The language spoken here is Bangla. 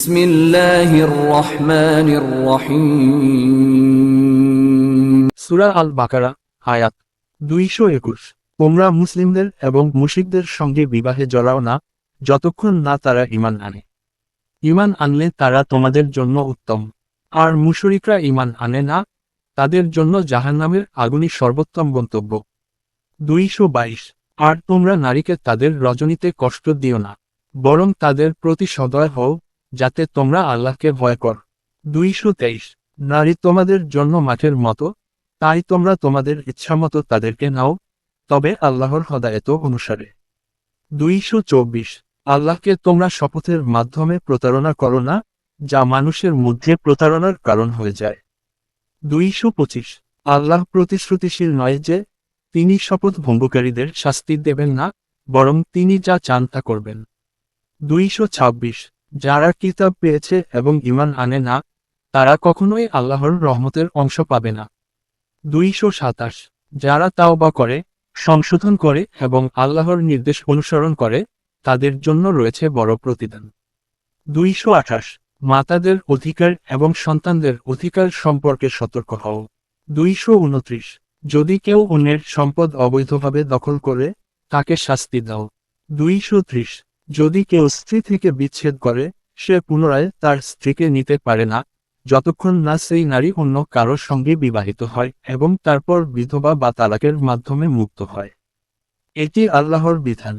بسم الله الرحمن الرحيم সূরা আল বাকারা আয়াত 221। তোমরা মুসলিমদের এবং মুশরিকদের সঙ্গে বিবাহে জড়াও না যতক্ষণ না তারা ঈমান আনে। ঈমান আনলে তারা তোমাদের জন্য উত্তম, আর মুশরিকরা ঈমান আনে না, তাদের জন্য জাহান্নামের আগুনই সর্বোত্তম গন্তব্য। 222। আর তোমরা নারীকে তাদের রজনীতে কষ্ট দিও না, বরং তাদের প্রতি সদয় হও, যাতে তোমরা আল্লাহকে ভয় কর। 223। নারী তোমাদের জন্য মাঠের মতো, তাই তোমরা তোমাদের ইচ্ছামতো তাদেরকে নাও, তবে আল্লাহর হদায়েত অনুসারে। 224। আল্লাহকে তোমরা শপথের মাধ্যমে প্রতারণা করো না, যা মানুষের মধ্যে প্রতারণার কারণ হয়ে যায়। 225। আল্লাহ প্রতিশ্রুতিশীল নয় যে তিনি শপথ ভঙ্গকারীদের শাস্তি দেবেন না, বরং তিনি যা চান তা করবেন। 226। যারা কিতাব পেয়েছে এবং ঈমান আনে না, তারা কখনোই আল্লাহর রহমতের অংশ পাবে না। 227। যারা তাওবা করে, সংশোধন করে এবং আল্লাহর নির্দেশ অনুসরণ করে, তাদের জন্য রয়েছে বড় প্রতিদান। 228। মাতাদের অধিকার এবং সন্তানদের অধিকার সম্পর্কে সতর্ক হও। 229। যদি কেউ অন্যের সম্পদ অবৈধভাবে দখল করে, তাকে শাস্তি দাও। 230। যদি কেউ স্ত্রী থেকে বিচ্ছেদ করে, সে পুনরায় তার স্ত্রীকে নিতে পারে না, যতক্ষণ না সেই নারী অন্য কারোর সঙ্গে বিবাহিত হয় এবং তারপর বিধবা বা তালাকের মাধ্যমে মুক্ত হয়। এটি আল্লাহর বিধান।